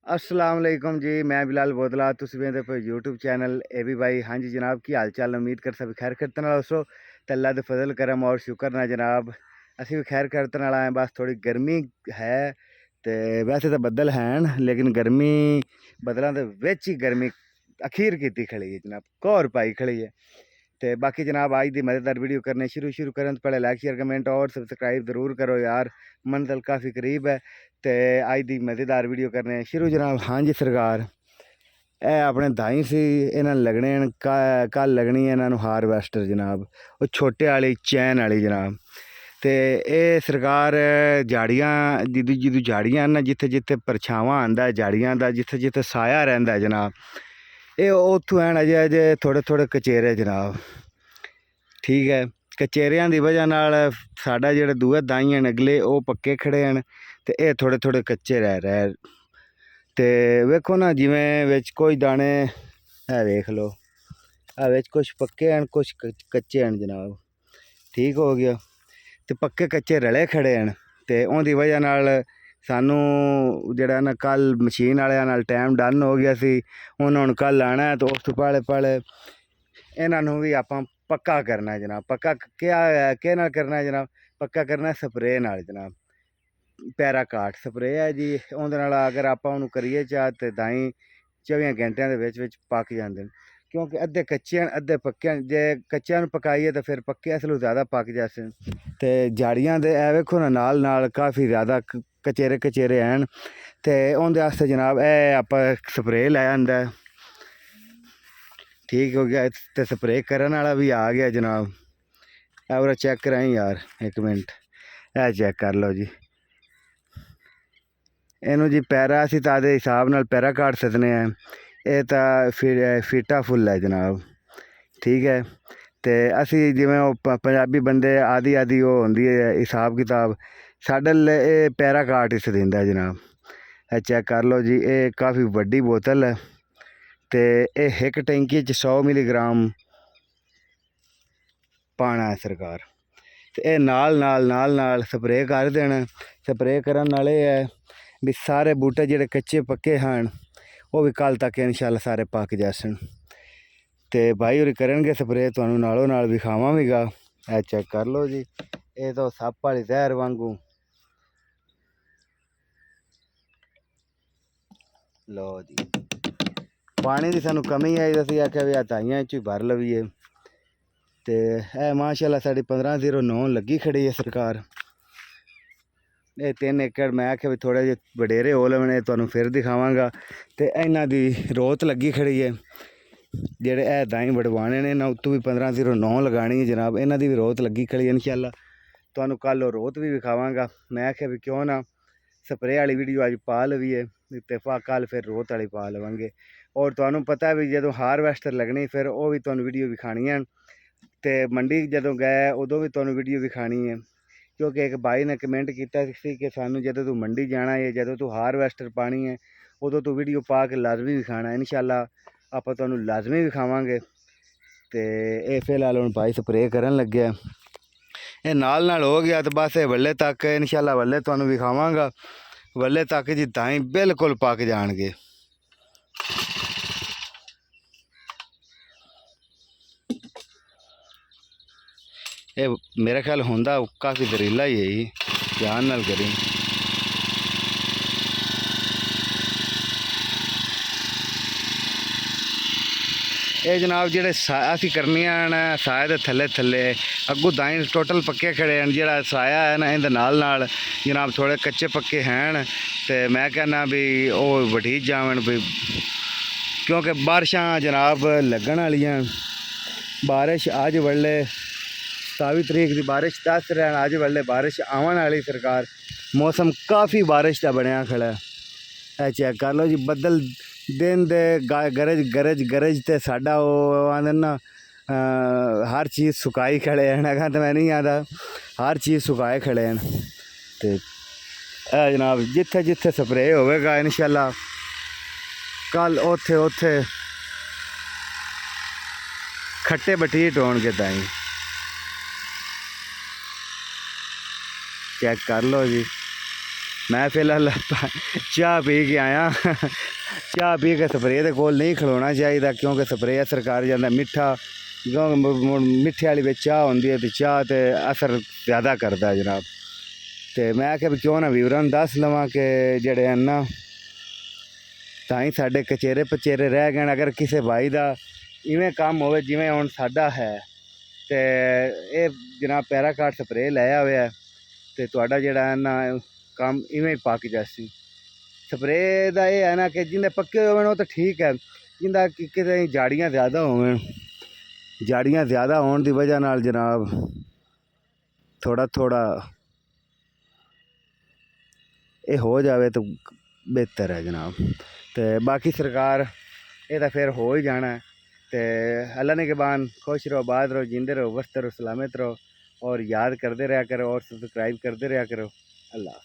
अस्सलाम वालेकुम जी। मैं बिलाल बोदला तुसीं वेंदे पे यूट्यूब चैनल ए बी भाई। हाँ जी जनाब, की हाल चाल? उम्मीद कर सब खैर करतन वाला दोस्तों। ते अल्लाह दे फजल करम और शुक्र ना जनाब असी भी खैर करतन वाला है। बस थोड़ी गर्मी है ते वैसे तो बदल हैं लेकिन गर्मी बदलों के विच ही गर्मी अखीर की खड़ी है जनाब, कोर पाई खड़ी है। तो बाकी जनाब आज की मज़ेदार वीडियो करने शुरू करने तो पहले लाइक शेयर कमेंट और सब्सक्राइब ज़रूर करो यार, मंजिल काफ़ी करीब है। तो आज की मज़ेदार वीडियो करने शुरू जनाब। हाँ जी सरकार, ए अपने दाई सी इन्होंने लगने कल लगनी है इन्होंने हारवैस्टर जनाब, वो छोटे वाली चैन वाली जनाब। तो ये सरकार झाड़ियाँ जिदू झाड़ियाँ ना जिथे जिथे परछावां आंदा झाड़ियाँ का, जिथे जिथे साया रहिंदा है जनाब, ये उत्थों हैं अजे अजे थोड़े थोड़े कचेरे जनाब। ठीक है, कचेरियां की वजह नाल साडा जेह्ड़े दूए दाई हैं अगले वो पक्के खड़े हैं तो ये थोड़े थोड़े कच्चे रह रहे। तो वेखो ना जिमें विच कोई दाने है वेख लो, विच कुछ पक्के हैं कुछ कच्चे हैं जनाब। ठीक हो गया, तो पक्के कच्चे रले खड़े हैं तो उनकी वजह नाल सानू जड़ा ना कल मशीन वाले नाल टाइम डन हो गया सी। उन्होंने कल आना है तो उस तो पहले पहले इन्हों भी आप पक्का करना है जनाब। पक्का क्या नाल करना है जनाब? पक्का करना है स्प्रे नाल जनाब। पैराकाट स्प्रे है जी, उहदे नाल अगर आप उन्होंने करिए चाह तो दाई 24 घंटिया के पक जाते हैं, क्योंकि अद्धे कच्चे हैं अद्धे पक्के हैं। जे कच्चे पकाइए तो फिर पक्के असलों ज़्यादा पक जाते। तो झाड़ियाँ दे ए वेखो ना नाल नाल काफ़ी ज़्यादा कचेरे कचेरे हैं। तो उनके वास्ते जनाब ए आप स्प्रे लै आंदा। ठीक हो गया, तो स्प्रे करने वाला भी आ गया जनाब। और चेक कराई यार एक मिनट, ए चेक कर लो जी। इनू जी पैरा असी तादे हिसाब नाल पैरा काट सकते हैं। ये तो फीटा फुल है जनाब। ठीक है, तो असी जिमें पंजाबी बंदे आदि आदि वो होंदी है हिसाब किताब, साडे ये पैरा काट इस दिंदा है जनाब। ए चेक कर लो जी, ये काफ़ी वड्डी बोतल है तो ये एक टैंकी 100 मिलीग्राम पाना है सरकार। तो यह नाल नाल नाल नाल स्प्रे कर देना। स्प्रे करने नाल है भी सारे बूटे जिहड़े कच्चे पक्के हैं वो भी कल तक इंशाल्लाह सारे पक जासन। तो भाई होरी करेंगे स्प्रे, तुहानू नालों नाल विखावांगा। ए चेक कर लो जी, ये तो सप वाली जहर वांगू। लो जी, पानी की सानू कमी आई, असीं आख्या भी हथाइयां च भर लवीए। तो है माशाल्लाह साड़ी 1509 लगी खड़ी है सरकार। ये 3 एकड़ मैं आख्या भी थोड़े जे वडेरे हो लवने तुहानू फिर दिखावांगा। तो इन्हां दी रोत लगी खड़ी है, जेड़े ए दाई वडवाने ने ना उत्तों भी 1509 लगानी है जनाब। इन्हां दी भी रोत लगी खड़ी है, इंशाल्लाह तुहानू कल रोत भी विखावांगा। मैं आख्या भी क्यों ना स्प्रे वाली वीडियो अज पा लवीए, इत्तेफाक कल फिर रोत वाली पा लवांगे। और तुहानू पता है भी जो हारवैस्टर लगनी फिर वो भी तुहानू वीडियो विखानी है। तो मंडी जदों गए उदों भी तुहानू वीडियो विखानी है, क्योंकि एक भाई ने कमेंट किया कि सानू जदों तू मंडी जाना है जदों तू हारवैस्टर पानी है उदों तू वीडियो पा के लाजमी विखाना है। इंशाल्लाह आप तुहानू लाजमी विखावांगे। तो ये फिलहाल हुण भाई स्प्रे करन लगे, ये नाल नाल हो गया तो बस ये वल्ले तक इंशाल्लाह वल्ले तुहानू विखावांगा। वल्ले तक जी दाई बिल्कुल पक जाणगे। ये मेरा ख्याल होंदा काफ़ी जहरीला ही है, ये ध्यान नाल करी। ये जनाब जेह्ड़े असी करनियां न साए दे थल्ले थल्ले अग्गू दाई टोटल पक्के खड़े हैं। जेह्ड़ा साया है ना इंदे नाल नाल जनाब थोड़े कच्चे पक्के हैं। तो मैं कहना भी वो वटीज जावन भी, क्योंकि बारिशां जनाब लगन वालियां। बारिश अज वेल्ले 27 तरीक की बारिश दस रहे हैं, अज वेल्ले बारिश आवन वाली सरकार। मौसम काफ़ी बारिश का बनया खड़ा है। चेक कर लो जी, बदल दिन दे गरज गरज गरज तो साडा वो आंदे ना हर चीज़ सुकाई खड़े हैं। अगर तो मैं नहीं आता, हर चीज़ सुकाए खड़े हैं। तो जनाब जिथे जिथे स्प्रे होगा इंशाल्लाह कल उथे उथे खट्टे बटीट होणगे ताई। चेक कर लो जी, मैं फिलहाल चाह पी के आया चाह पी के स्प्रे के कोल नहीं खलोना चाहिए क्योंकि स्प्रे असर कर जाता मिठा मिठे वाली बिच चाह होंदी है तो चाह तो असर ज़्यादा करता है जनाब। तो मैं आख्या भी क्यों ना विवरण दस लवां कि जेड़े हैं ना ताई साडे कचेरे पचेरे रह गए। अगर किसी भाई का इवें काम हो जिमें हुण साडा है तो ये जनाब पैराकाट स्प्रे लाया हुआ है तो तुहाडा जेड़ा है ना काम इवें ही पक जासी। स्प्रे का यह है ना कि जिंदे पक्के होवे तो ठीक है, जिंदा किते जाड़ियाँ ज़्यादा होवे जाड़ियाँ ज़्यादा होने की वजह नाल जनाब थोड़ा थोड़ा ये हो जाए तो बेहतर है जनाब। तो बाकी सरकार ये तो फिर हो ही जाना है। तो अल्लाह ने के बान खुश रहो, आबाद रहो, जिंदे रहो, वस्त रहो, सलामत रहो और याद करते रहा करो और सब्सक्राइब करते रहा करो। अल्लाह।